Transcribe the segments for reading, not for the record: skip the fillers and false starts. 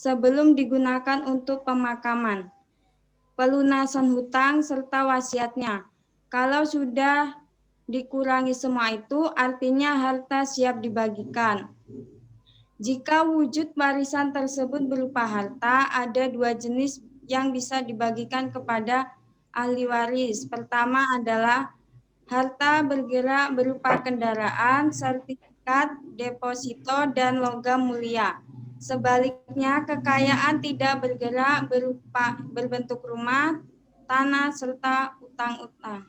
sebelum digunakan untuk pemakaman, pelunasan hutang, serta wasiatnya. Kalau sudah dikurangi semua itu, artinya harta siap dibagikan. Jika wujud warisan tersebut berupa harta, ada dua jenis yang bisa dibagikan kepada ahli waris. Pertama adalah harta bergerak berupa kendaraan, sertifikat, deposito, dan logam mulia. Sebaliknya, kekayaan tidak bergerak berupa berbentuk rumah, tanah, serta utang-utang.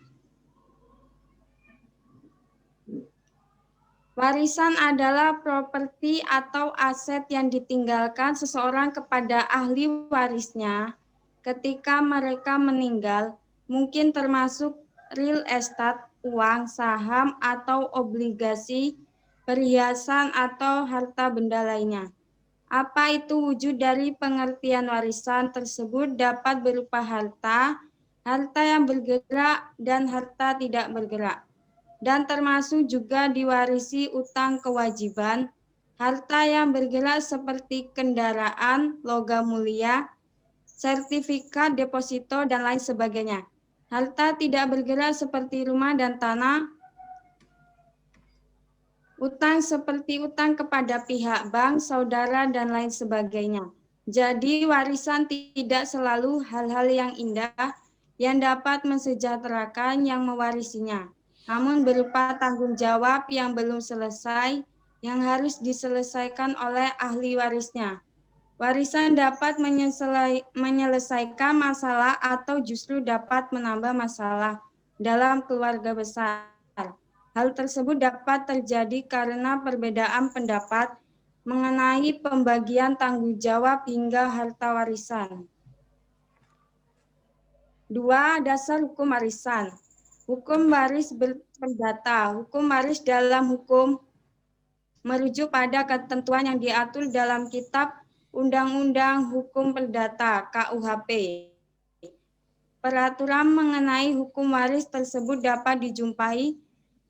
Warisan adalah properti atau aset yang ditinggalkan seseorang kepada ahli warisnya ketika mereka meninggal, mungkin termasuk real estate, uang, saham, atau obligasi, perhiasan, atau harta benda lainnya. Apa itu wujud dari pengertian warisan tersebut dapat berupa harta, harta yang bergerak, dan harta tidak bergerak, dan termasuk juga diwarisi utang kewajiban, harta yang bergerak seperti kendaraan, logam mulia, sertifikat deposito, dan lain sebagainya. Harta tidak bergerak seperti rumah dan tanah, utang seperti utang kepada pihak bank, saudara, dan lain sebagainya. Jadi warisan tidak selalu hal-hal yang indah yang dapat mensejahterakan yang mewarisinya, namun berupa tanggung jawab yang belum selesai yang harus diselesaikan oleh ahli warisnya. Warisan dapat menyelesaikan masalah atau justru dapat menambah masalah dalam keluarga besar. Hal tersebut dapat terjadi karena perbedaan pendapat mengenai pembagian tanggung jawab hingga harta warisan. 2. Dasar hukum warisan. Hukum waris perdata. Hukum waris dalam hukum merujuk pada ketentuan yang diatur dalam Kitab Undang-Undang Hukum Perdata (KUHP). Peraturan mengenai hukum waris tersebut dapat dijumpai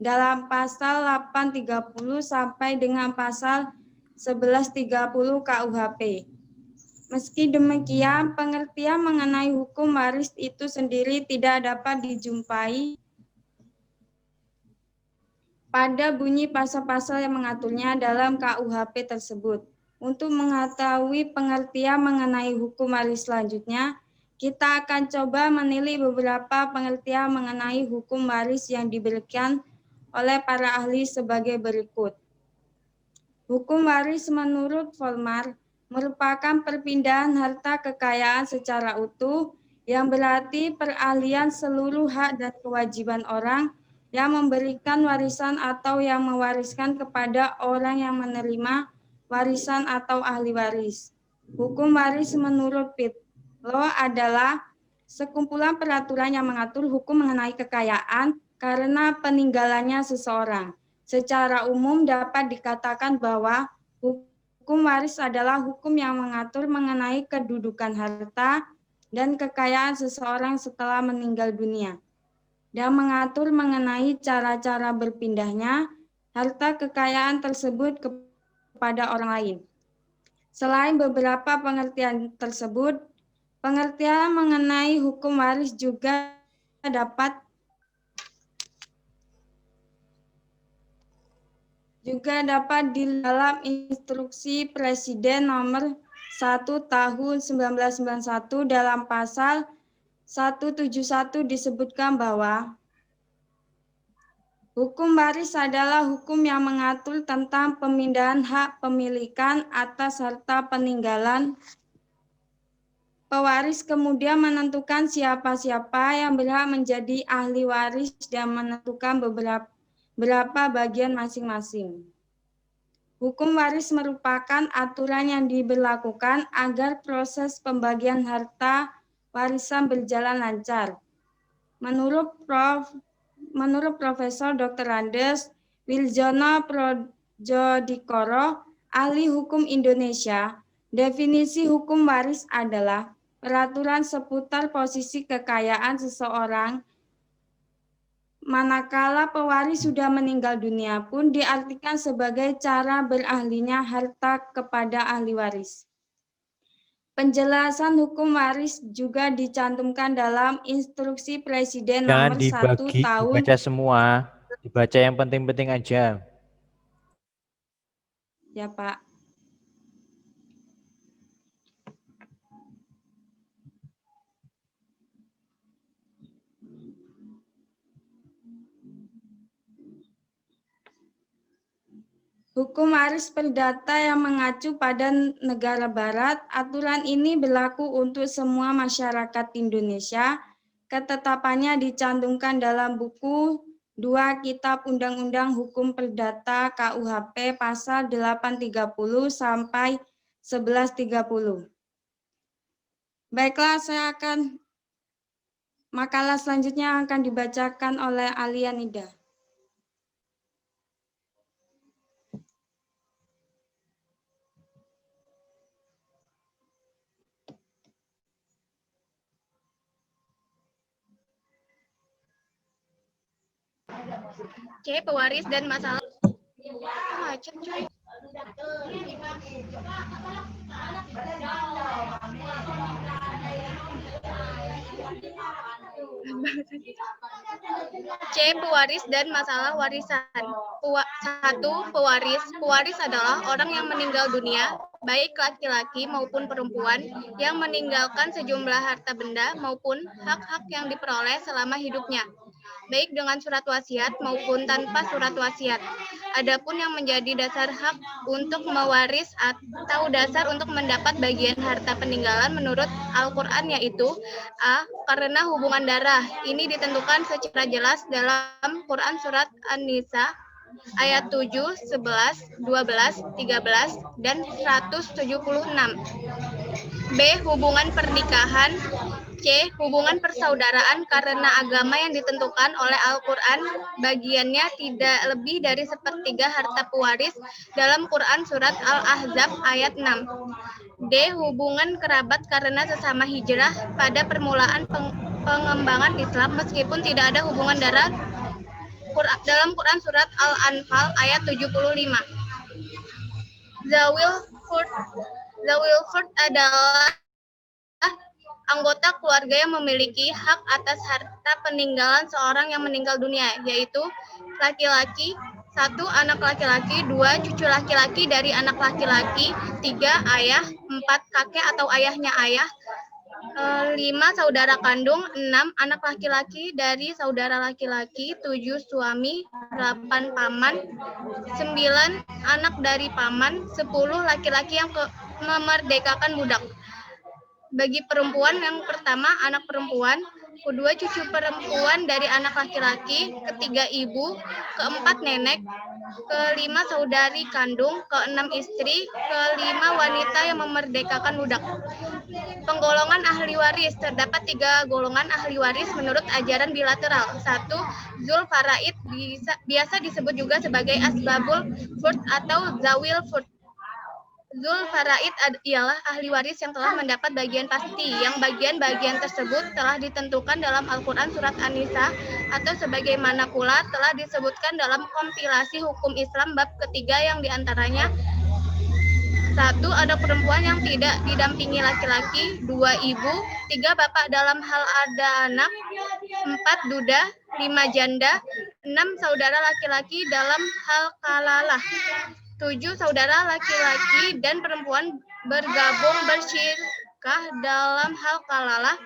dalam pasal 830 sampai dengan pasal 1130 KUHP. Meski demikian, pengertian mengenai hukum waris itu sendiri tidak dapat dijumpai pada bunyi pasal-pasal yang mengaturnya dalam KUHP tersebut. Untuk mengetahui pengertian mengenai hukum waris selanjutnya, kita akan coba menilik beberapa pengertian mengenai hukum waris yang diberikan oleh para ahli sebagai berikut. Hukum waris menurut Volmar merupakan perpindahan harta kekayaan secara utuh yang berarti peralihan seluruh hak dan kewajiban orang yang memberikan warisan atau yang mewariskan kepada orang yang menerima warisan atau ahli waris. Hukum waris menurut Pitt Law adalah sekumpulan peraturan yang mengatur hukum mengenai kekayaan karena peninggalannya seseorang. Secara umum dapat dikatakan bahwa hukum waris adalah hukum yang mengatur mengenai kedudukan harta dan kekayaan seseorang setelah meninggal dunia, dan mengatur mengenai cara-cara berpindahnya harta kekayaan tersebut kepada orang lain. Selain beberapa pengertian tersebut, pengertian mengenai hukum waris juga dapat di dalam instruksi Presiden nomor 1 tahun 1991 dalam pasal 171 disebutkan bahwa hukum waris adalah hukum yang mengatur tentang pemindahan hak pemilikan atas harta peninggalan. Pewaris kemudian menentukan siapa-siapa yang berhak menjadi ahli waris dan menentukan berapa bagian masing-masing. Hukum waris merupakan aturan yang diberlakukan agar proses pembagian harta warisan berjalan lancar. Menurut Profesor Dr. Andes Wiljono Prodjodikoro, ahli hukum Indonesia, definisi hukum waris adalah peraturan seputar posisi kekayaan seseorang manakala pewaris sudah meninggal dunia pun diartikan sebagai cara berahlinya harta kepada ahli waris. Penjelasan hukum waris juga dicantumkan dalam Instruksi Presiden Jangan Nomor 1 dibagi, Tahun. dibaca semua. Dibaca yang penting-penting aja. Ya, Pak. Hukum waris perdata yang mengacu pada negara barat, aturan ini berlaku untuk semua masyarakat Indonesia. Ketetapannya dicantumkan dalam buku 2 Kitab Undang-Undang Hukum Perdata KUHP pasal 830 sampai 1130. Baiklah, makalah selanjutnya akan dibacakan oleh Alia Nida. C. Pewaris dan masalah macet cuy. C. Pewaris dan masalah warisan. 1. Pewaris. Pewaris adalah orang yang meninggal dunia, baik laki-laki maupun perempuan, yang meninggalkan sejumlah harta benda maupun hak-hak yang diperoleh selama hidupnya, baik dengan surat wasiat maupun tanpa surat wasiat. Adapun yang menjadi dasar hak untuk mewaris atau dasar untuk mendapat bagian harta peninggalan menurut Al-Quran yaitu A. Karena hubungan darah. Ini ditentukan secara jelas dalam Quran Surat An-Nisa ayat 7, 11, 12, 13, dan 176. B. Hubungan pernikahan. C. Hubungan persaudaraan karena agama yang ditentukan oleh Al-Quran bagiannya tidak lebih dari sepertiga harta pewaris dalam Quran Surat Al-Ahzab ayat 6. D. Hubungan kerabat karena sesama hijrah pada permulaan pengembangan Islam meskipun tidak ada hubungan darah dalam Quran Surat Al-Anfal ayat 75. Zawil Furd adalah anggota keluarga yang memiliki hak atas harta peninggalan seorang yang meninggal dunia, yaitu laki-laki, 1. Anak laki-laki, 2. Cucu laki-laki dari anak laki-laki, 3. Ayah, 4. Kakek atau ayahnya ayah, 5. Saudara kandung, 6. Anak laki-laki dari saudara laki-laki, 7. Suami, 8. Paman, 9. Anak dari paman, 10. Laki-laki yang memerdekakan budak. Bagi perempuan, yang pertama anak perempuan, kedua cucu perempuan dari anak laki-laki, ketiga ibu, keempat nenek, kelima saudari kandung, keenam istri, kelima wanita yang memerdekakan budak. Penggolongan ahli waris. Terdapat 3 golongan ahli waris menurut ajaran bilateral. 1. Zul Faraid, biasa disebut juga sebagai Asbabul Furd atau Zawil Furd. Zul Faraid ialah ahli waris yang telah mendapat bagian pasti, yang bagian-bagian tersebut telah ditentukan dalam Al-Quran Surat An-Nisa, atau sebagaimana pula telah disebutkan dalam kompilasi hukum Islam bab ketiga yang diantaranya 1. Anak perempuan yang tidak didampingi laki-laki, 2. Ibu, 3. Bapak dalam hal ada anak, 4. Duda, 5. Janda, 6. Saudara laki-laki dalam hal kalalah, 7. Saudara laki-laki dan perempuan bergabung bersyirkah dalam hal kalalah.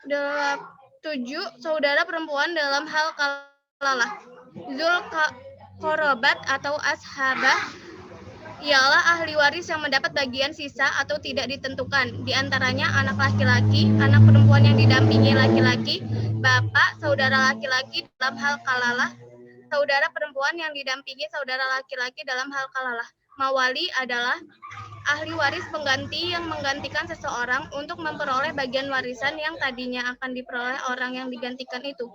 7. Saudara perempuan dalam hal kalalah. Zul Qorobat atau Ashabah ialah ahli waris yang mendapat bagian sisa atau tidak ditentukan. Di antaranya anak laki-laki, anak perempuan yang didampingi laki-laki, bapak, saudara laki-laki dalam hal kalalah, saudara perempuan yang didampingi saudara laki-laki dalam hal kalalah. Mawali adalah ahli waris pengganti yang menggantikan seseorang untuk memperoleh bagian warisan yang tadinya akan diperoleh orang yang digantikan itu.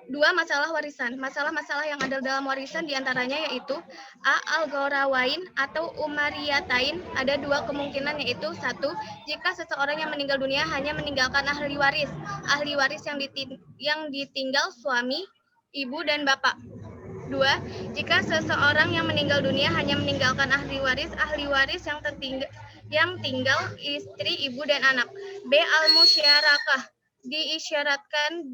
2. Masalah warisan. Masalah-masalah yang ada dalam warisan diantaranya yaitu A. Al-Gharawain atau Umariyatain. Ada 2 kemungkinan yaitu 1. Jika seseorang yang meninggal dunia hanya meninggalkan ahli waris yang ditinggal suami, ibu, dan bapak. Dua, jika seseorang yang meninggal dunia hanya meninggalkan ahli waris yang tinggal istri, ibu, dan anak. B. Al-musyarakah, diisyaratkan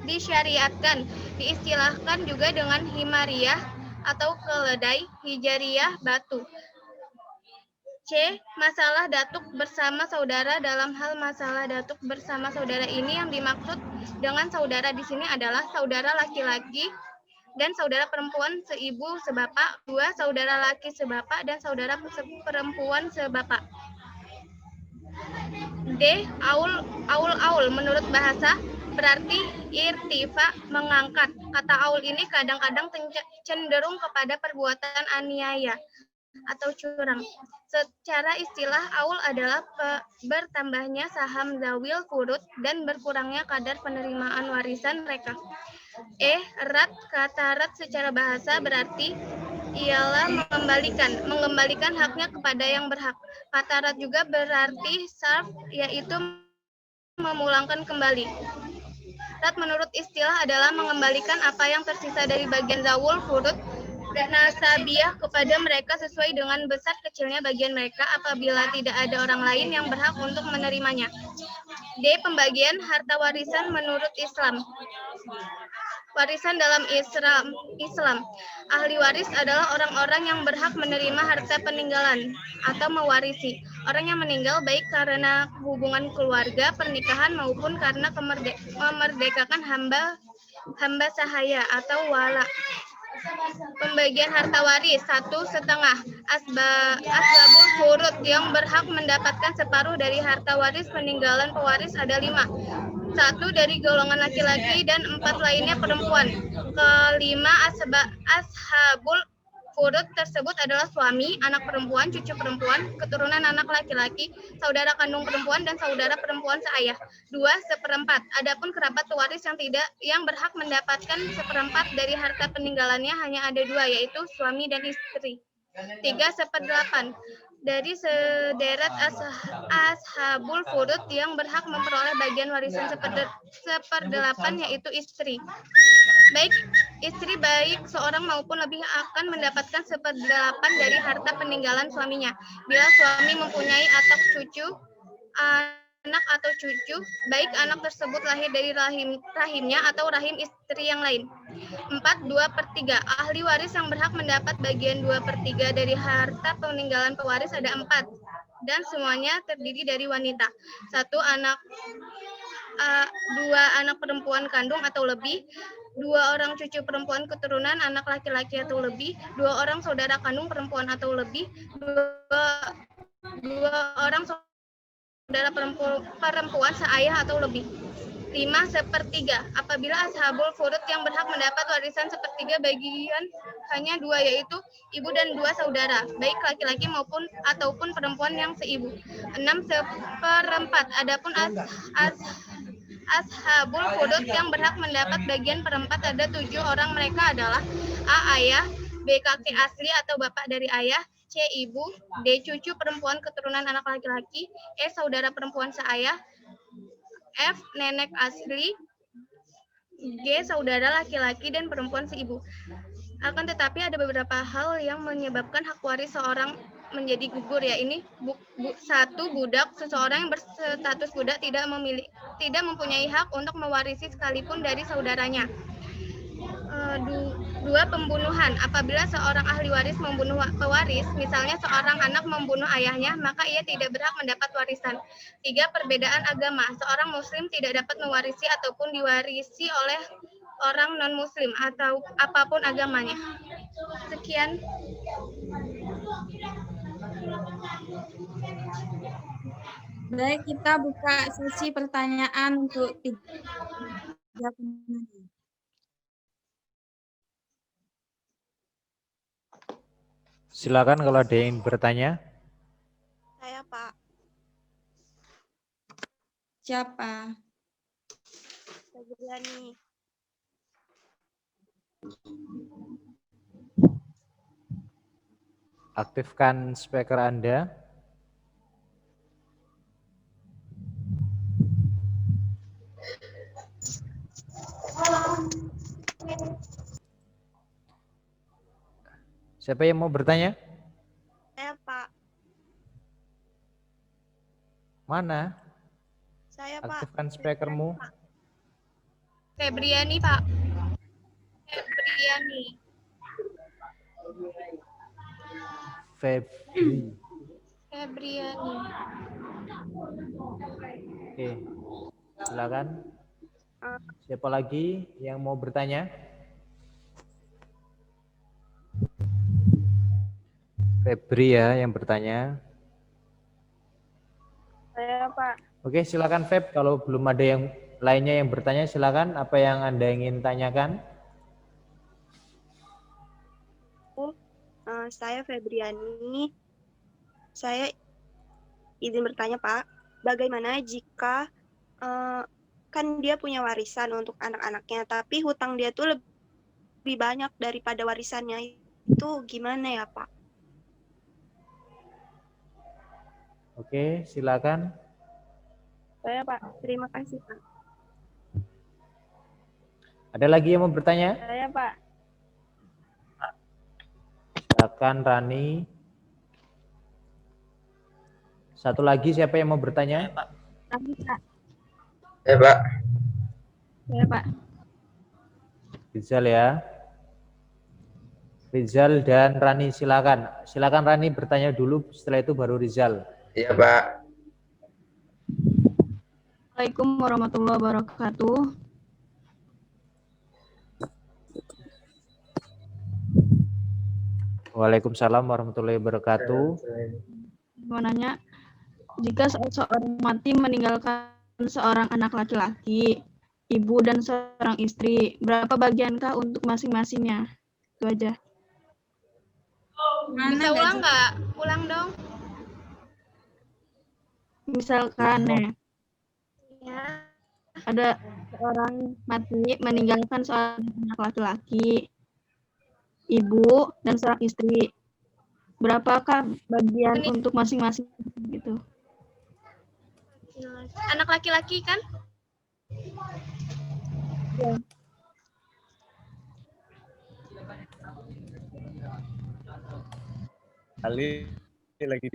disyariatkan, diistilahkan juga dengan himariyah atau keledai, hijariyah, batu. C. Masalah datuk bersama saudara. Dalam hal masalah datuk bersama saudara ini yang dimaksud dengan saudara di sini adalah saudara laki-laki dan saudara perempuan seibu sebapak, dua saudara laki sebapak dan saudara perempuan sebapak. D. Aul menurut bahasa berarti irtifa, mengangkat. Kata aul ini kadang-kadang cenderung kepada perbuatan aniaya atau curang. Secara istilah, aul adalah bertambahnya saham zawil furud dan berkurangnya kadar penerimaan warisan mereka. Rat, kata rat secara bahasa berarti ialah mengembalikan haknya kepada yang berhak. Kata rat juga berarti sarf, yaitu memulangkan kembali. Rat menurut istilah adalah mengembalikan apa yang tersisa dari bagian zawul furud nasabiyah kepada mereka sesuai dengan besar kecilnya bagian mereka apabila tidak ada orang lain yang berhak untuk menerimanya. D. Pembagian harta warisan menurut Islam. Warisan dalam Islam. Ahli waris adalah orang-orang yang berhak menerima harta peninggalan atau mewarisi. Orang yang meninggal baik karena hubungan keluarga, pernikahan maupun karena memerdekakan hamba sahaya atau wala. Pembagian harta waris 1/2. Asbabul furud yang berhak mendapatkan separuh dari harta waris peninggalan pewaris ada 5. 1 dari golongan laki-laki dan 4 lainnya perempuan. Kelima, ashabul furud tersebut adalah suami, anak perempuan, cucu perempuan, keturunan anak laki-laki, saudara kandung perempuan, dan saudara perempuan seayah. 2, 1/4. Adapun kerabat pewaris yang berhak mendapatkan 1/4 dari harta peninggalannya hanya ada 2, yaitu suami dan istri. 3, 1/8. Dari sederet ashabul furud yang berhak memperoleh bagian warisan 1/8 yaitu istri. Istri baik seorang maupun lebih akan mendapatkan 1/8 dari harta peninggalan suaminya. Bila suami mempunyai anak atau cucu, baik anak tersebut lahir dari rahimnya atau rahim istri yang lain. 4, 2/3. Ahli waris yang berhak mendapat bagian 2/3 dari harta peninggalan pewaris ada 4, dan semuanya terdiri dari wanita. 1 anak 2 anak perempuan kandung atau lebih, 2 orang cucu perempuan keturunan anak laki-laki atau lebih, 2 orang saudara kandung perempuan atau lebih, 2 orang saudara perempuan seayah atau lebih. 5, 1/3. Apabila ashabul furud yang berhak mendapat warisan 1/3 bagian hanya 2, yaitu ibu dan 2 saudara, baik laki-laki ataupun perempuan yang seibu. 6, 1/4. Adapun ashabul furud yang berhak mendapat bagian perempat ada 7 orang. Mereka adalah A. Ayah, B. Kakek asli atau bapak dari ayah, C. Ibu, D. Cucu perempuan keturunan anak laki-laki, E. Saudara perempuan seayah, F. Nenek asli, G. Saudara laki-laki dan perempuan seibu. Akan tetapi ada beberapa hal yang menyebabkan hak waris seorang menjadi gugur, ya. Ini 1, budak. Seseorang yang berstatus budak tidak mempunyai hak untuk mewarisi sekalipun dari saudaranya. 2, pembunuhan. Apabila seorang ahli waris membunuh pewaris, misalnya seorang anak membunuh ayahnya, maka ia tidak berhak mendapat warisan. 3, perbedaan agama. Seorang muslim tidak dapat mewarisi ataupun diwarisi oleh orang non-muslim atau apapun agamanya. Sekian. Baik, kita buka sesi pertanyaan untuk 3 penanya. Silakan kalau ada yang bertanya. Saya, Pak. Siapa? Febriani. Aktifkan speaker Anda. Siapa yang mau bertanya? Saya, Pak. Mana? Saya, Pak. Aktifkan speakermu. Febriani, Pak. Febriani. Febri. Febriani. Oke, silakan. Eh, Siapa lagi yang mau bertanya? Febri ya yang bertanya. Saya, Pak. Oke, silakan Feb. Kalau belum ada yang lainnya yang bertanya, silakan. Apa yang Anda ingin tanyakan? Saya Febriani. Saya izin bertanya, Pak. Bagaimana jika kan dia punya warisan untuk anak-anaknya, tapi hutang dia tuh lebih banyak daripada warisannya. Itu gimana ya, Pak? Oke, silakan. Saya, Pak. Terima kasih, Pak. Ada lagi yang mau bertanya? Saya, Pak. Silakan Rani. Satu lagi siapa yang mau bertanya? Kami, Pak. Ya, Pak. Saya, Pak. Rizal ya. Rizal dan Rani silakan. Silakan Rani bertanya dulu, setelah itu baru Rizal. Iya, Pak. Assalamualaikum warahmatullahi wabarakatuh. Waalaikumsalam warahmatullahi wabarakatuh. Mau nanya, jika seorang mati meninggalkan seorang anak laki-laki, ibu dan seorang istri, berapa bagiankah untuk masing-masingnya? Itu aja. Bisa ulang nggak? Ulang dong. Misalkan Ya. ada seorang mati meninggalkan seorang anak laki-laki, ibu dan seorang istri. Berapakah bagian untuk masing-masing gitu? Anak laki-laki kan? Ali lagi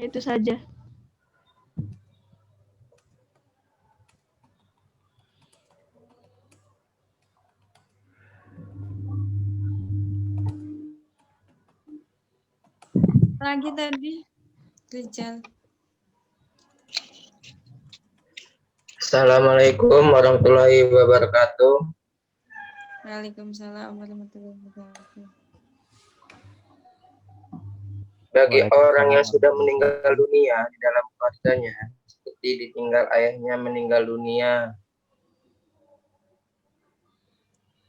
Itu saja. Lagi tadi, Rizal. Assalamualaikum warahmatullahi wabarakatuh. Waalaikumsalam warahmatullahi wabarakatuh. Bagi Waalaikumsalam. orang yang sudah meninggal dunia di dalam keluarganya, seperti ditinggal ayahnya meninggal dunia,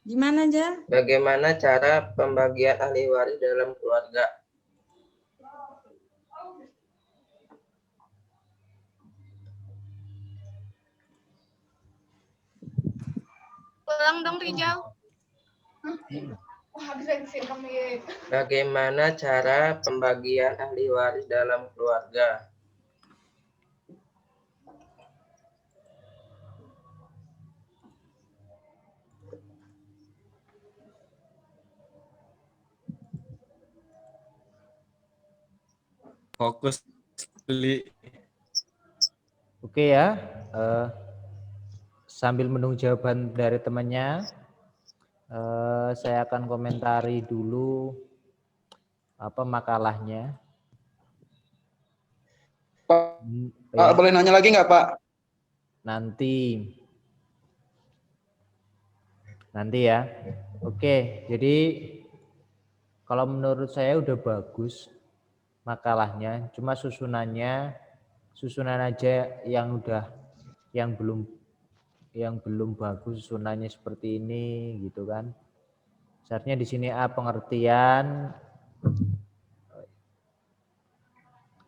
Gimana, Jal? bagaimana cara pembagian ahli waris dalam keluarga? Ulang dong, Rijal. Bagaimana cara pembagian ahli waris dalam keluarga? fokus beli. Oke ya. Sambil menunggu jawaban dari temannya, saya akan komentari dulu apa makalahnya. Pak, Ya, boleh nanya lagi nggak, Pak? nanti ya. Oke, jadi kalau menurut saya udah bagus makalahnya, cuma susunan aja yang belum bagus susunannya seperti ini gitu kan. Seharusnya di sini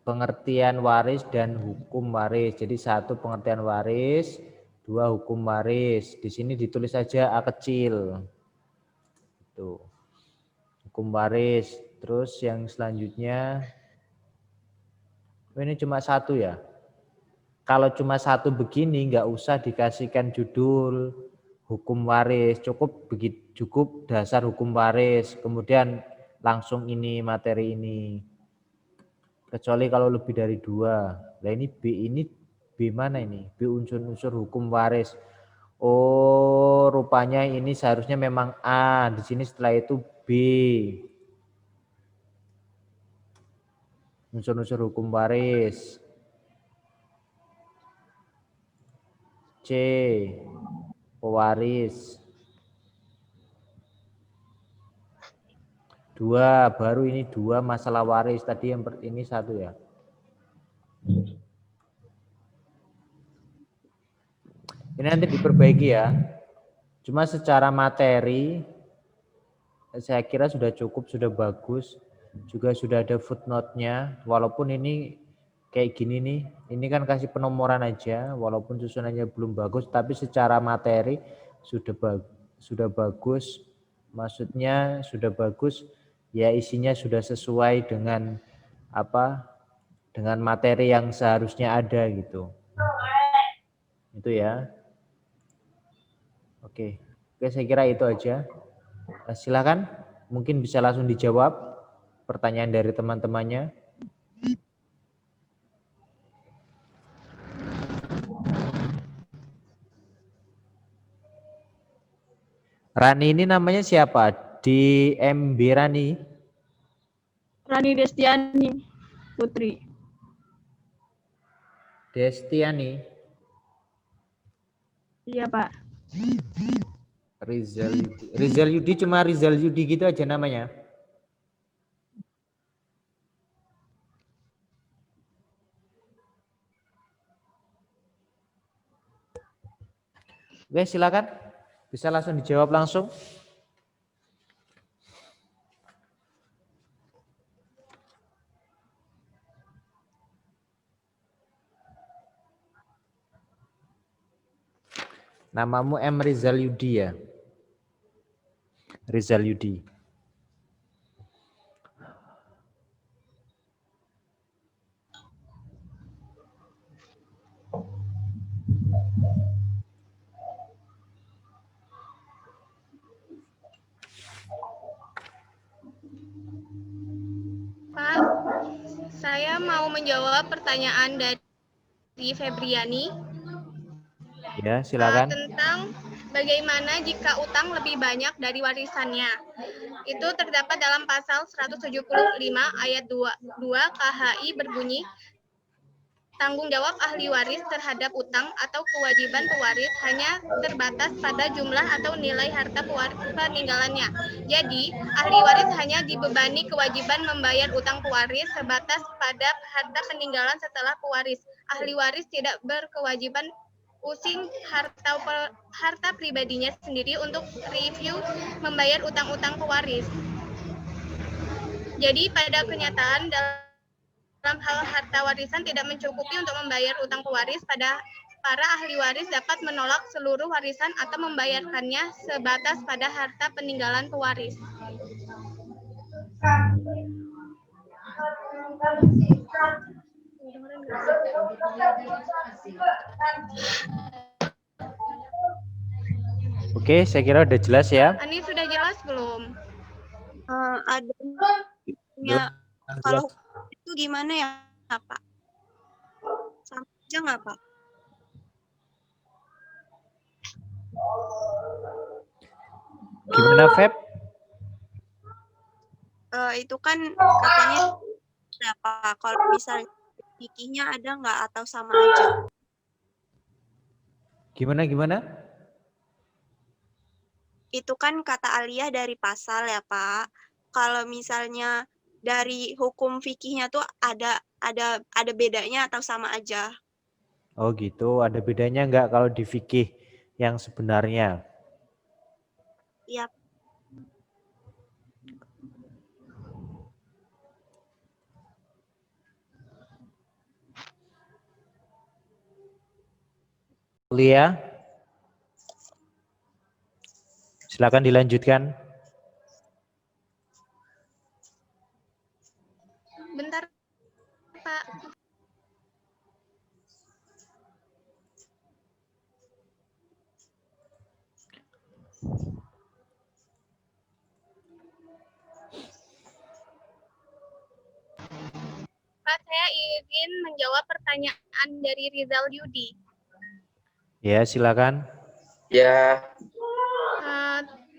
pengertian waris dan hukum waris. Jadi satu pengertian waris, dua hukum waris. Di sini ditulis saja A kecil. Itu. Hukum waris. Terus yang selanjutnya ini cuma satu ya. Kalau cuma satu begini nggak usah dikasihkan judul hukum waris, cukup dasar hukum waris, kemudian langsung ini materi ini. Kecuali kalau lebih dari 2. Nah ini B mana ini? B unsur-unsur hukum waris. Oh, rupanya ini seharusnya memang A. Di sini setelah itu B. Unsur-unsur hukum waris. C. Pewaris. 2, baru ini 2 masalah waris. Tadi yang ini 1 ya. Ini nanti diperbaiki ya. Cuma secara materi saya kira sudah cukup, sudah bagus. Juga sudah ada footnote-nya. Walaupun ini kayak gini nih, ini kan kasih penomoran aja. Walaupun susunannya belum bagus, tapi secara materi sudah bagus. Maksudnya sudah bagus, ya isinya sudah sesuai dengan dengan materi yang seharusnya ada gitu. Itu ya. Oke, saya kira itu aja. Silakan, mungkin bisa langsung dijawab pertanyaan dari teman-temannya. Rani ini namanya siapa? Di MB Rani? Rani Destiani Putri. Destiani? Iya, Pak. Rizal Yudi cuma Rizal Yudi gitu aja namanya. Oke, silakan. Bisa langsung dijawab langsung. Namamu M. Rizal Yudi ya? Rizal Yudi. Pak, saya mau menjawab pertanyaan dari Febriani Ya, silakan. tentang bagaimana jika utang lebih banyak dari warisannya. Itu terdapat dalam pasal 175 ayat 2 KHI berbunyi, tanggung jawab ahli waris terhadap utang atau kewajiban pewaris hanya terbatas pada jumlah atau nilai harta peninggalannya. Jadi, ahli waris hanya dibebani kewajiban membayar utang pewaris sebatas pada harta peninggalan setelah pewaris. Ahli waris tidak berkewajiban using harta pribadinya sendiri untuk review membayar utang-utang pewaris. Jadi, pada kenyataan dalam hal harta warisan tidak mencukupi untuk membayar utang pewaris, para ahli waris dapat menolak seluruh warisan atau membayarkannya sebatas pada harta peninggalan pewaris. Oke, saya kira udah jelas ya. Ini sudah jelas belum? Ada ya, kalau itu gimana ya Pak? Sama aja nggak Pak? Gimana Feb? Itu kan katanya berapa? Kalau misalnya fikihnya ada nggak atau sama aja? Gimana? Itu kan kata aliyah dari pasal ya Pak. Kalau misalnya dari hukum fikihnya tuh ada bedanya atau sama aja? Oh gitu, ada bedanya nggak kalau di fikih yang sebenarnya? Iya. Lia, silakan dilanjutkan. Bentar, Pak. Saya ingin menjawab pertanyaan dari Rizal Yudi. Ya, silakan. Ya,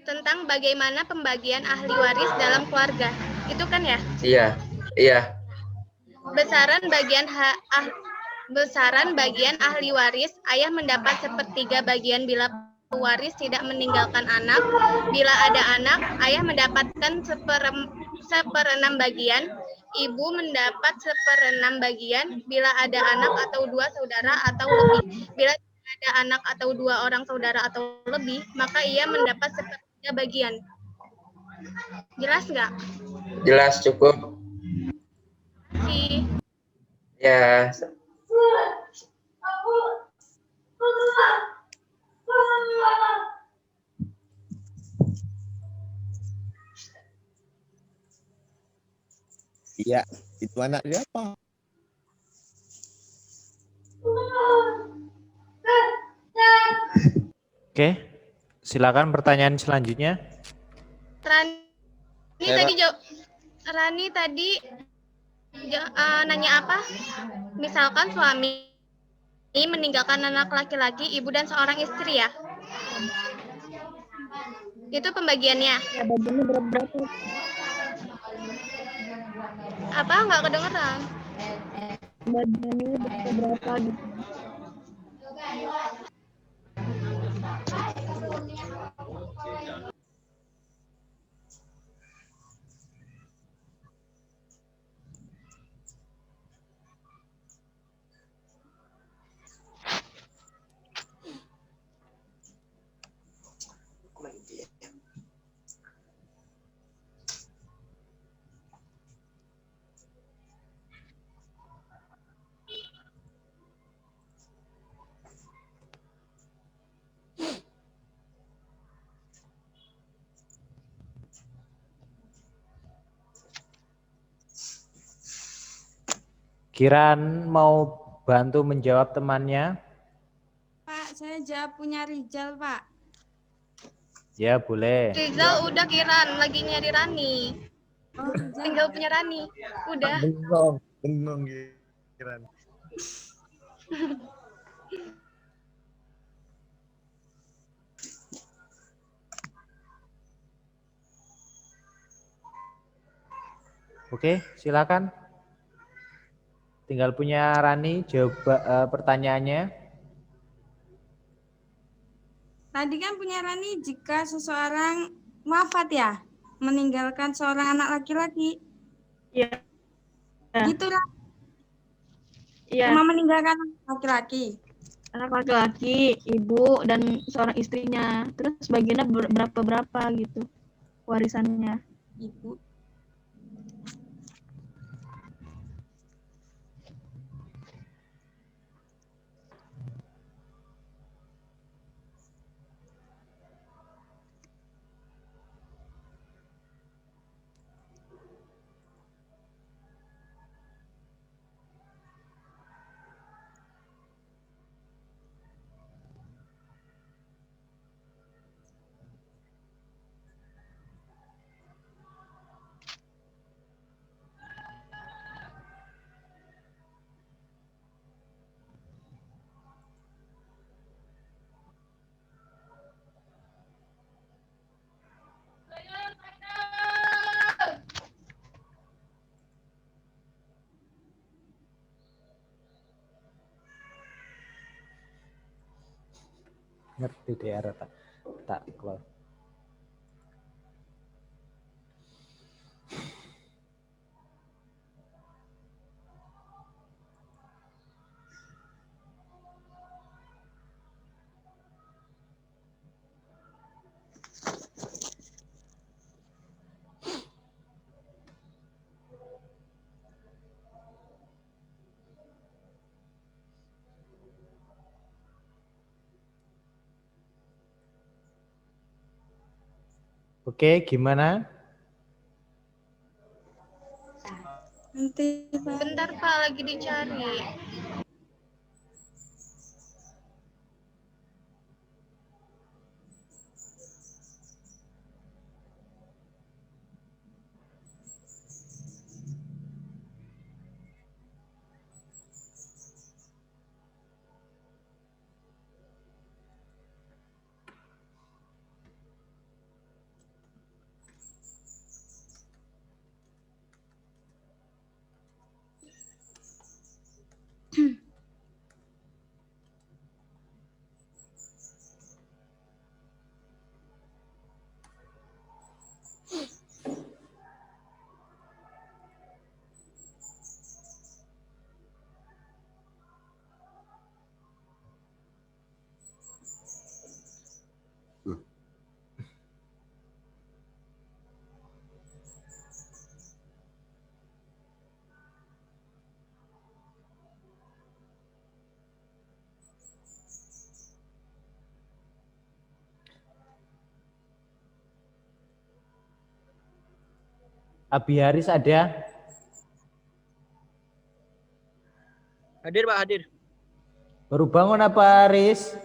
Tentang bagaimana pembagian ahli waris dalam keluarga. Itu kan ya? iya, iya, Besaran bagian ahli waris, ayah mendapat sepertiga bagian bila waris tidak meninggalkan anak. Bila ada anak, ayah mendapatkan seperenam bagian. Ibu mendapat seperenam bagian bila ada anak atau dua saudara atau lebih. Bila tidak ada anak atau dua orang saudara atau lebih, maka ia mendapat sepertiga bagian. Jelas nggak? jelas cukup. Si Ya, Iya, itu anak siapa? Oke, silakan pertanyaan selanjutnya. Rani tadi nanya apa? Misalkan suami meninggalkan anak laki-laki, ibu dan seorang istri ya. Itu pembagiannya. Ya, bagiannya berapa? Apa? Nggak kedengeran. Bagiannya berapa gitu. Kiran mau bantu menjawab temannya? Pak, saya jawab punya Rizal, Pak. Ya, boleh. Rizal udah Kiran, lagi nyari Rani. Oh, Rizal. Tinggal punya Rani. Udah. Bengong Kiran. Oke, silakan. Tinggal punya Rani jawab pertanyaannya. Tadi kan punya Rani jika seseorang wafat ya, meninggalkan seorang anak laki-laki. Iya. Gitulah, Iya, cuma meninggalkan anak laki-laki. anak laki-laki, ibu dan seorang istrinya. Terus bagiannya berapa gitu warisannya. Ibu. Ngerti DR tak keluar. Oke, gimana? Nanti, Pak. Bentar Pak, lagi dicari. Abi Haris ada? Hadir Pak, hadir. Baru bangun apa Haris?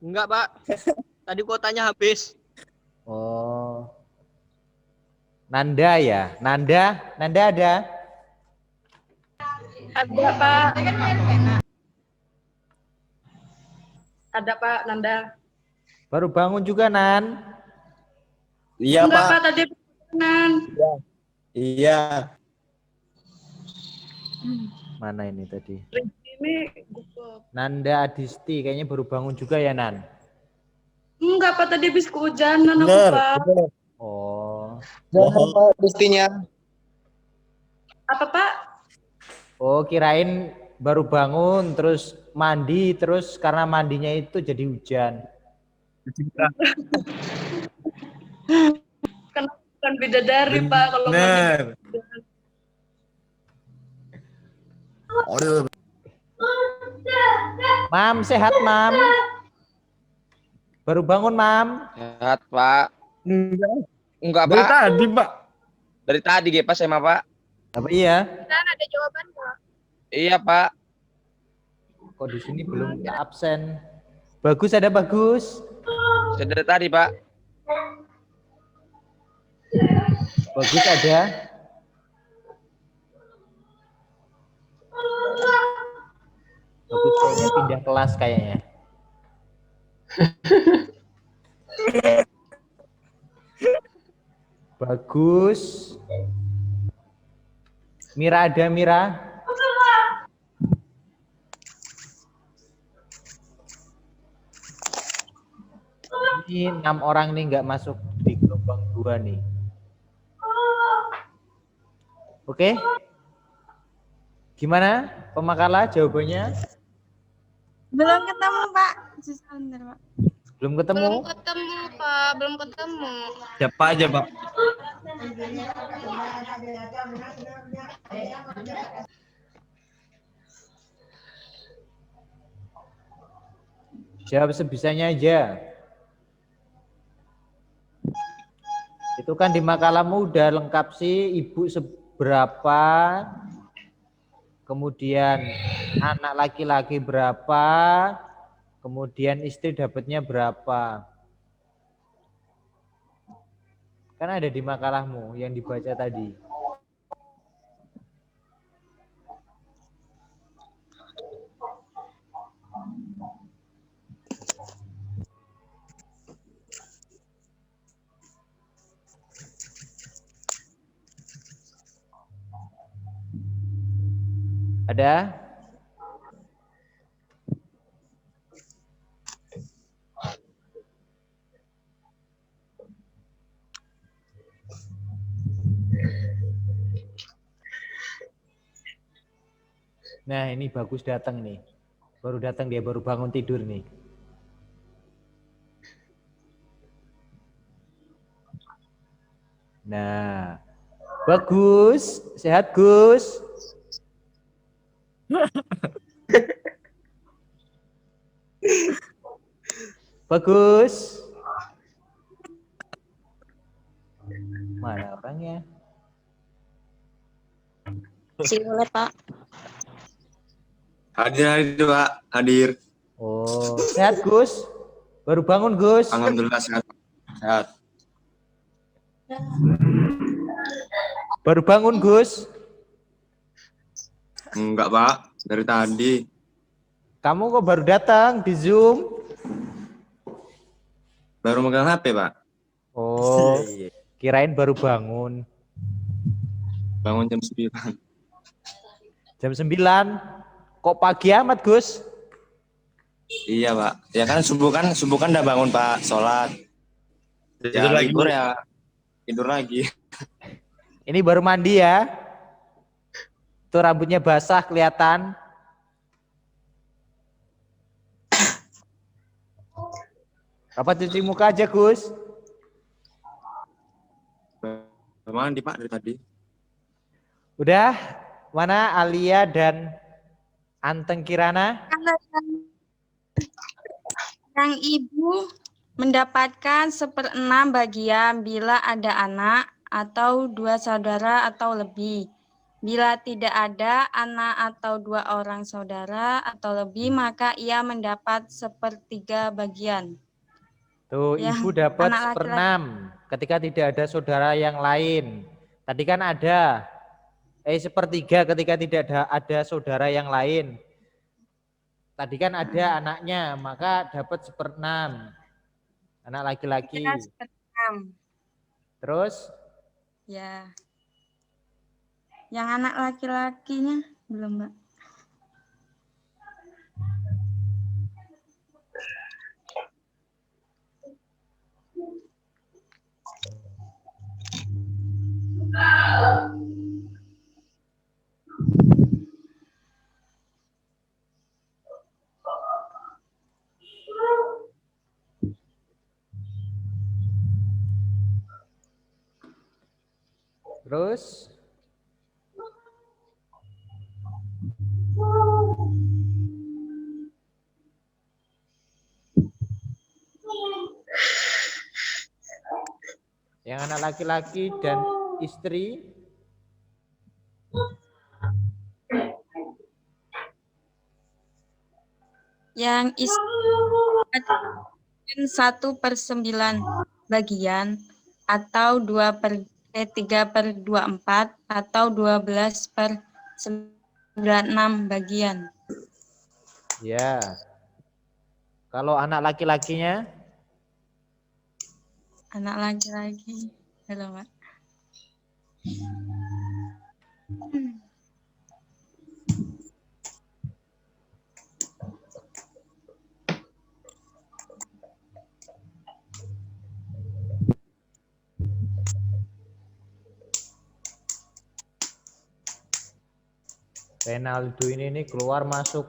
Enggak Pak, tadi kuotanya habis. Oh. Nanda ya? Nanda ada? Ada Pak. Ada Pak Nanda. Baru bangun juga Nan? Iya, Enggak Pak. Pak tadi pesanan. Iya. Mana ini tadi? Ini gugup. Nanda Adisti kayaknya baru bangun juga ya Nan? Enggak Pak tadi habis kehujanan aku Bener, Pak. bener. Oh. Oh, Apa Pak? Oh, kirain baru bangun terus mandi terus karena mandinya itu jadi hujan. Kan bidadari Pak kalau mandi. bener. Aduh, Mam, sehat Mam? Baru bangun Mam? Sehat, Pak. Enggak, dari Pak. tadi, Pak. Dari tadi pas sama Pak. Apa iya? Dan ada jawaban Pak. Iya, Pak. Kok di sini belum absen? Bagus ada bagus. Sudah dari tadi, Pak. Bagus ada. Bagus kayaknya pindah kelas kayaknya. Bagus. Mira ada Mira? Ini 6 orang nih nggak masuk di gelombang 2 nih. Oke? Gimana Pemakala jawabannya? Belum ketemu, Pak. Sebentar, Pak. Belum ketemu? Belum ketemu Pak, belum ketemu. Siapa aja, Pak? Jawab sebisanya aja. Itu kan di makalamu udah lengkap sih, ibu seberapa, kemudian anak laki-laki berapa, kemudian istri dapatnya berapa. Kan ada di makalahmu yang dibaca tadi. Ada? Nah, ini bagus datang nih. Baru datang dia, baru bangun tidur nih. Nah, bagus. Sehat, Gus. Bagus. Mana orangnya? Si Ulet, Pak. Hadir, Pak. Hadir. Oh, sehat Gus? Baru bangun Gus? Alhamdulillah sehat. Sehat. Baru bangun Gus? Enggak, Pak. Dari tadi. Kamu kok baru datang di Zoom? Baru megang HP, Pak. Oh, Iya. kirain baru bangun. Bangun jam 9. Jam 9. Kok pagi amat Gus? Iya, Pak. Ya kan subuh kan udah bangun, Pak. Sholat. Ya, libur ya. Tidur lagi. Ini baru mandi ya? Tuh rambutnya basah kelihatan. Apa cuci muka aja Gus? Mandi, Pak, dari tadi. Udah? Mana Alia dan Anteng Kirana? Kalau yang ibu mendapatkan 1/6 bagian bila ada anak atau 2 saudara atau lebih. Bila tidak ada anak atau 2 orang saudara atau lebih, maka ia mendapat 1/3 bagian. Tuh, Yang ibu dapat anak laki-laki 1/6 ketika tidak ada saudara yang lain. Tadi kan ada 1/3 ketika tidak ada saudara yang lain. Tadi kan ada anaknya, maka dapat 1/6. Anak laki-laki. ya 1/6. Terus Ya. Yang anak laki-lakinya belum, Mbak. Terus yang anak laki-laki dan istri Yang istri 1/9 bagian atau 3/24 atau 12/96 bagian. ya. Kalau anak laki-lakinya Anak laki-laki. Halo, Mbak. Renaldo ini keluar masuk.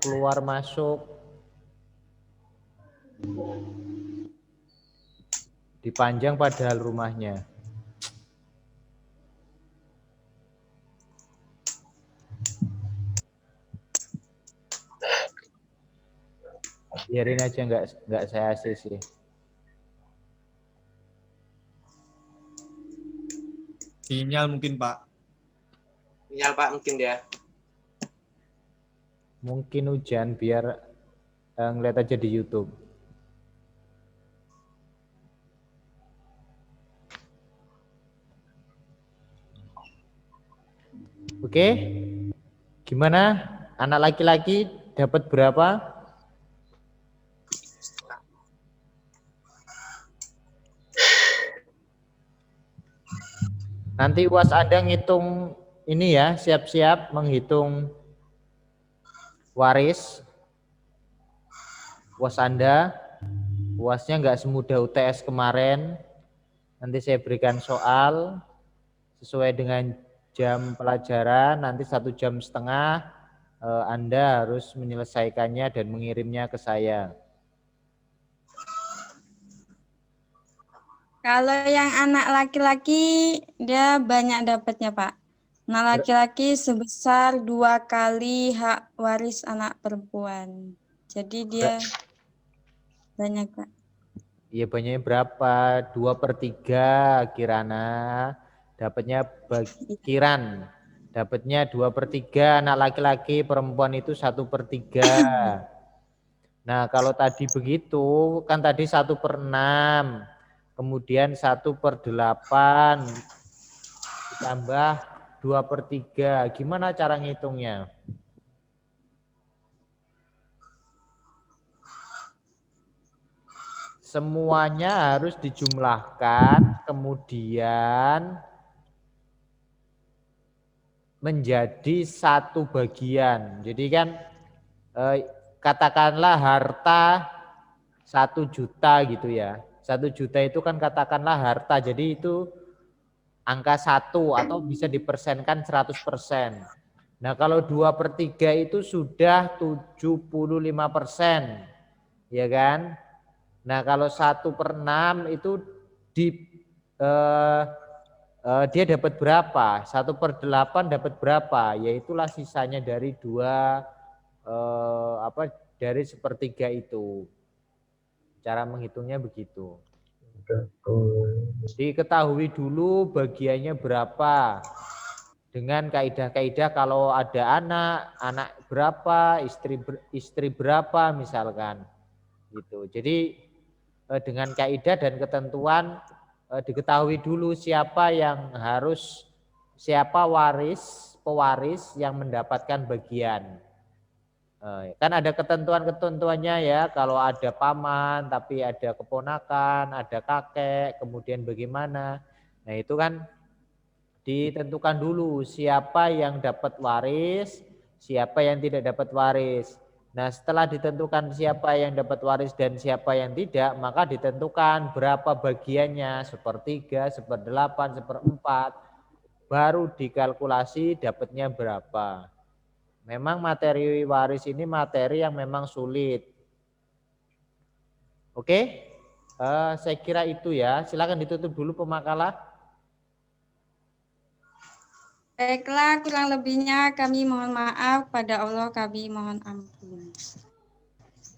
Dipanjang padahal rumahnya. Biarin aja, nggak saya ACC. Sinyal mungkin, Pak. Sinyal Pak mungkin dia. Mungkin hujan, biar ngeliat aja di YouTube. Oke, gimana? Anak laki-laki dapat berapa? Nanti UAS Anda ngitung ini ya, siap-siap menghitung waris. UAS Anda, UASnya nggak semudah UTS kemarin. Nanti saya berikan soal sesuai dengan jam pelajaran, nanti 1,5 jam Anda harus menyelesaikannya dan mengirimnya ke saya. Kalau yang anak laki-laki dia banyak dapatnya, Pak. Anak laki-laki sebesar 2 kali hak waris anak perempuan. Jadi dia banyak, Pak. Iya, banyaknya berapa? 2/3 Kirana. Dapatnya Kiran. Dapatnya 2/3, anak laki-laki, perempuan itu 1/3. Nah, kalau tadi begitu, kan tadi 1/6. Kemudian 1/8 ditambah 2/3. Gimana cara ngitungnya? Semuanya harus dijumlahkan, kemudian menjadi 1 bagian. Jadi kan katakanlah harta 1 juta gitu ya. 1 juta itu kan katakanlah harta, jadi itu angka 1 atau bisa dipersenkan 100%. Nah, kalau 2/3 itu sudah 75%, ya kan? Nah, kalau 1/6 itu dia dapat berapa? 1/8 dapat berapa? Yaitulah sisanya dari dari 1/3 itu. Cara menghitungnya begitu. Diketahui dulu bagiannya berapa. Dengan kaidah-kaidah kalau ada anak berapa, istri berapa misalkan. Gitu. Jadi dengan kaidah dan ketentuan diketahui dulu siapa pewaris yang mendapatkan bagian. Kan ada ketentuannya ya, kalau ada paman tapi ada keponakan, ada kakek, kemudian bagaimana. Nah itu kan ditentukan dulu siapa yang dapat waris, siapa yang tidak dapat waris. Nah setelah ditentukan siapa yang dapat waris dan siapa yang tidak, maka ditentukan berapa bagiannya, 1/3, 1/8, 1/4, baru dikalkulasi dapatnya berapa. Memang materi waris ini materi yang memang sulit. Oke, saya kira itu ya. Silakan ditutup dulu pemakalah. Baiklah, kurang lebihnya kami mohon maaf, pada Allah kami mohon ampun.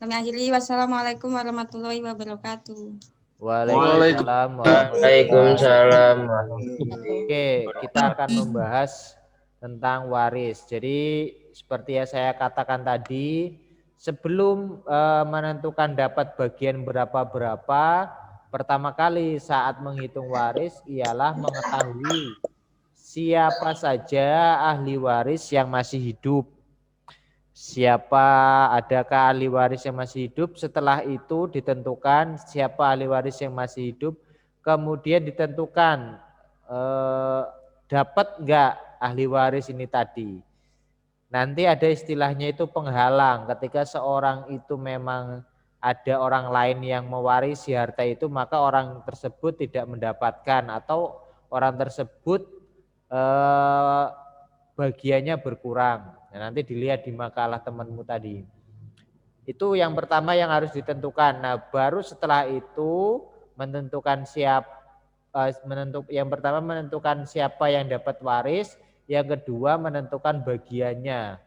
Kami akhiri, wassalamualaikum warahmatullahi wabarakatuh. Waalaikumsalam. Oke, kita akan membahas tentang waris. Jadi seperti yang saya katakan tadi, sebelum menentukan dapat bagian berapa-berapa, pertama kali saat menghitung waris ialah mengetahui siapa saja ahli waris yang masih hidup. Adakah ahli waris yang masih hidup? Setelah itu ditentukan siapa ahli waris yang masih hidup. Kemudian ditentukan dapat enggak ahli waris ini tadi. Nanti ada istilahnya itu penghalang. Ketika seorang itu memang ada orang lain yang mewarisi harta itu, maka orang tersebut tidak mendapatkan atau orang tersebut bagiannya berkurang. Nah, nanti dilihat di makalah temanmu tadi. Itu yang pertama yang harus ditentukan. Nah, baru setelah itu menentukan yang pertama menentukan siapa yang dapat waris, yang kedua menentukan bagiannya.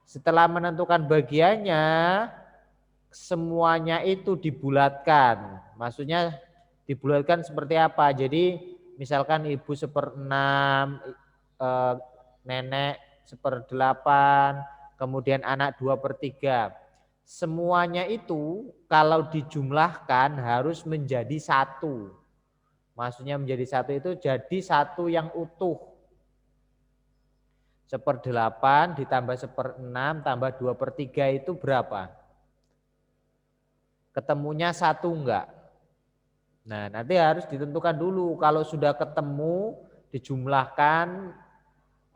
Setelah menentukan bagiannya, semuanya itu dibulatkan. Maksudnya dibulatkan seperti apa? Jadi misalkan ibu 1/6, nenek 1/8, kemudian anak 2/3. Semuanya itu kalau dijumlahkan harus menjadi satu. Maksudnya menjadi satu itu jadi satu yang utuh. 1/8 ditambah 1/6 tambah 2/3 itu berapa? Ketemunya satu enggak? Nah, nanti harus ditentukan dulu. Kalau sudah ketemu, dijumlahkan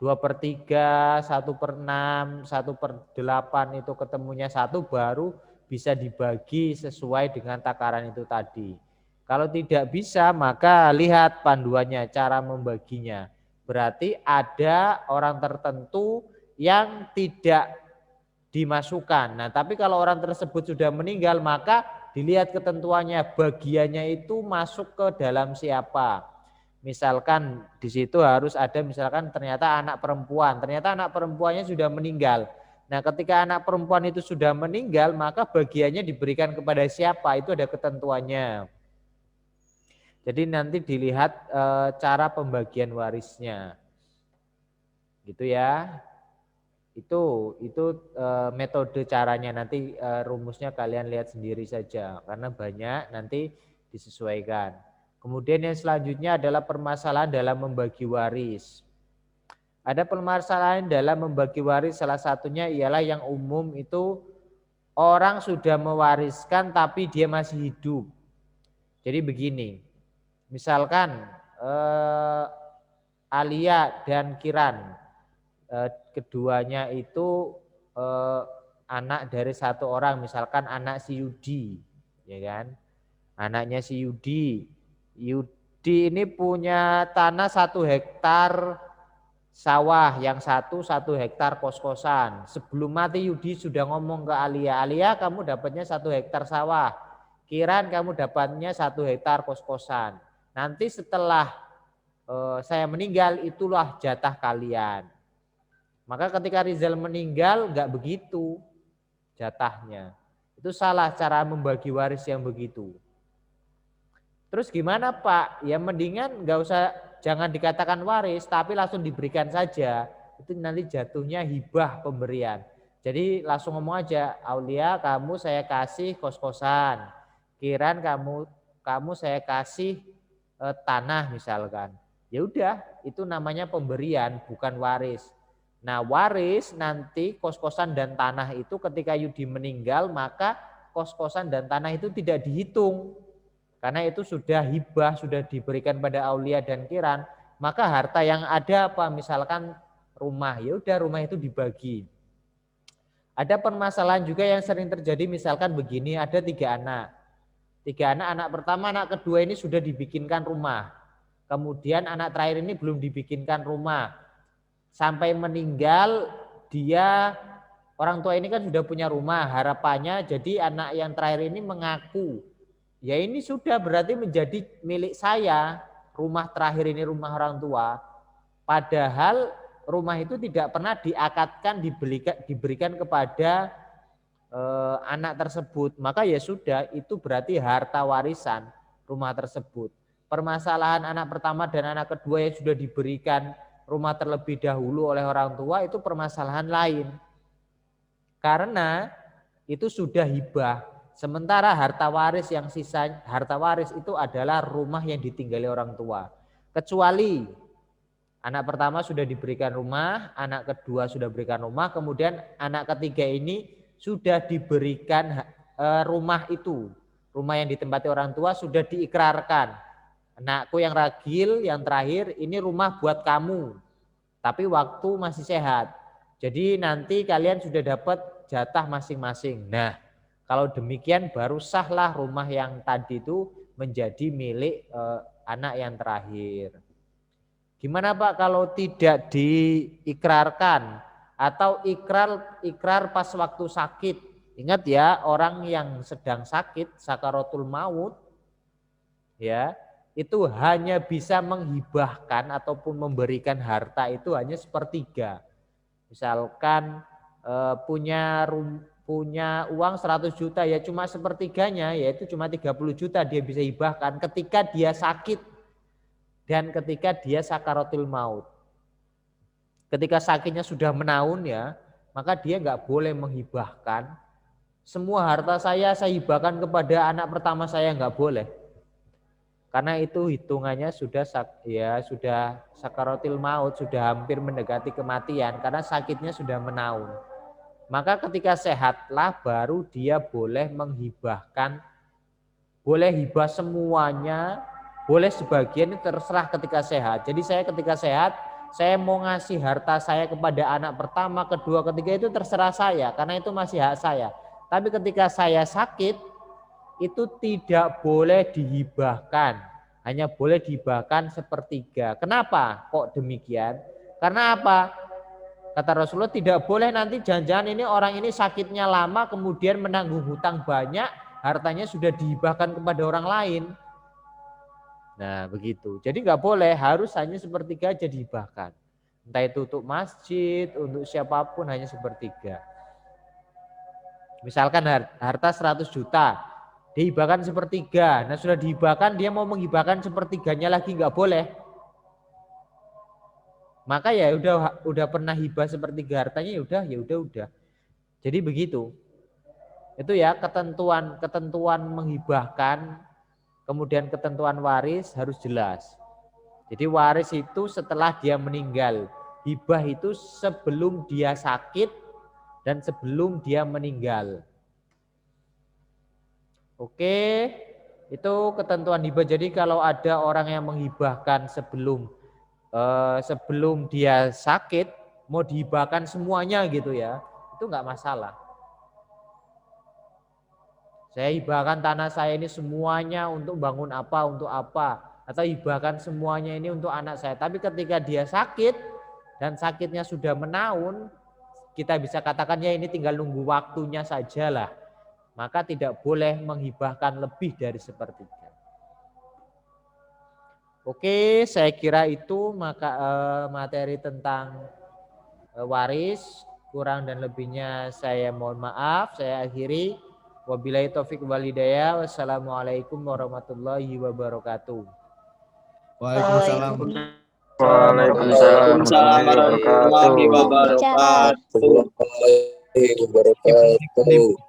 2/3, 1/6, 1/8 itu ketemunya satu, baru bisa dibagi sesuai dengan takaran itu tadi. Kalau tidak bisa, maka lihat panduannya, cara membaginya. Berarti ada orang tertentu yang tidak dimasukkan. Nah, tapi kalau orang tersebut sudah meninggal, maka dilihat ketentuannya, bagiannya itu masuk ke dalam siapa. Misalkan di situ harus ada misalkan ternyata anak perempuannya sudah meninggal. Nah, ketika anak perempuan itu sudah meninggal, maka bagiannya diberikan kepada siapa, itu ada ketentuannya. Jadi nanti dilihat cara pembagian warisnya. Gitu ya. Itu metode caranya, nanti rumusnya kalian lihat sendiri saja karena banyak, nanti disesuaikan. Kemudian yang selanjutnya adalah permasalahan dalam membagi waris. Ada permasalahan dalam membagi waris, salah satunya ialah yang umum itu orang sudah mewariskan tapi dia masih hidup. Jadi begini, misalkan Alia dan Kiran, keduanya itu anak dari satu orang, misalkan anak si Yudi, ya kan? Anaknya si Yudi ini punya tanah 1 hektar sawah, yang 1 hektar kos-kosan. Sebelum mati Yudi sudah ngomong ke Alia, kamu dapatnya 1 hektar sawah. Kiran, kamu dapatnya 1 hektar kos-kosan. Nanti setelah saya meninggal, itulah jatah kalian. Maka ketika Rizal meninggal enggak begitu jatahnya. Itu salah cara membagi waris yang begitu. Terus gimana Pak? Ya mendingan nggak usah, jangan dikatakan waris, tapi langsung diberikan saja. Itu nanti jatuhnya hibah pemberian. Jadi langsung ngomong aja, Aulia kamu saya kasih kos-kosan, Kiran kamu saya kasih tanah misalkan. Ya udah, itu namanya pemberian, bukan waris. Nah waris nanti kos-kosan dan tanah itu ketika Yudi meninggal, maka kos-kosan dan tanah itu tidak dihitung. Karena itu sudah hibah, sudah diberikan pada Aulia dan Kiran, maka harta yang ada apa? Misalkan rumah, ya udah rumah itu dibagi. Ada permasalahan juga yang sering terjadi, misalkan begini, ada 3 anak. 3 anak, anak pertama, anak kedua ini sudah dibikinkan rumah. Kemudian anak terakhir ini belum dibikinkan rumah. Sampai meninggal dia, orang tua ini kan sudah punya rumah, harapannya jadi anak yang terakhir ini mengaku, ya ini sudah berarti menjadi milik saya, rumah terakhir ini rumah orang tua. Padahal rumah itu tidak pernah diakadkan, diberikan kepada anak tersebut. Maka ya sudah, itu berarti harta warisan rumah tersebut. Permasalahan anak pertama dan anak kedua yang sudah diberikan rumah terlebih dahulu oleh orang tua, itu permasalahan lain. Karena itu sudah hibah. Sementara harta waris yang sisa, harta waris itu adalah rumah yang ditinggali orang tua. Kecuali anak pertama sudah diberikan rumah, anak kedua sudah diberikan rumah, kemudian anak ketiga ini sudah diberikan rumah itu. Rumah yang ditempati orang tua sudah diikrarkan. Anakku yang ragil, yang terakhir, ini rumah buat kamu. Tapi waktu masih sehat. Jadi nanti kalian sudah dapat jatah masing-masing. Nah, kalau demikian baru sahlah rumah yang tadi itu menjadi milik anak yang terakhir. Gimana Pak kalau tidak diikrarkan atau ikrar pas waktu sakit? Ingat ya, orang yang sedang sakit, sakaratul maut, ya, itu hanya bisa menghibahkan ataupun memberikan harta itu hanya 1/3. Misalkan punya uang 100 juta, ya cuma 1/3-nya, yaitu cuma 30 juta dia bisa hibahkan ketika dia sakit dan ketika dia sakaratul maut. Ketika sakitnya sudah menaun ya, maka dia nggak boleh menghibahkan. Semua harta saya hibahkan kepada anak pertama saya, nggak boleh. Karena itu hitungannya sudah sakaratul maut, sudah hampir mendekati kematian karena sakitnya sudah menaun. Maka ketika sehatlah baru dia boleh menghibahkan, boleh hibah semuanya, boleh sebagian, itu terserah ketika sehat. Jadi saya ketika sehat, saya mau ngasih harta saya kepada anak pertama, kedua, ketiga, itu terserah saya karena itu masih hak saya. Tapi ketika saya sakit, itu tidak boleh dihibahkan, hanya boleh dihibahkan 1/3. Kenapa kok demikian? Karena apa? Kata Rasulullah, tidak boleh nanti jangan-jangan ini orang ini sakitnya lama kemudian menanggung hutang banyak, hartanya sudah dihibahkan kepada orang lain. Nah begitu, jadi nggak boleh, harus hanya 1/3 aja dihibahkan. Entah itu untuk masjid, untuk siapapun hanya 1/3. Misalkan harta 100 juta, dihibahkan 1/3. Nah sudah dihibahkan, dia mau menghibahkan 1/3-nya lagi nggak boleh. Maka ya udah pernah hibah 1/3 hartanya, ya udah. Jadi begitu. Itu ya ketentuan menghibahkan, kemudian ketentuan waris harus jelas. Jadi waris itu setelah dia meninggal, hibah itu sebelum dia sakit dan sebelum dia meninggal. Oke, itu ketentuan hibah. Jadi kalau ada orang yang menghibahkan sebelum dia sakit, mau dihibahkan semuanya gitu ya, itu nggak masalah. Saya hibahkan tanah saya ini semuanya untuk bangun apa, untuk apa, atau hibahkan semuanya ini untuk anak saya. Tapi ketika dia sakit dan sakitnya sudah menaun, kita bisa katakan ya ini tinggal nunggu waktunya sajalah. Maka tidak boleh menghibahkan lebih dari 1/3. Oke, saya kira itu materi tentang waris. Kurang dan lebihnya saya mohon maaf, saya akhiri. Wabillahi taufik wal hidayah. Wassalamualaikum warahmatullahi wabarakatuh. Waalaikumsalam. Waalaikumsalam warahmatullahi wabarakatuh. Wabarakatuh.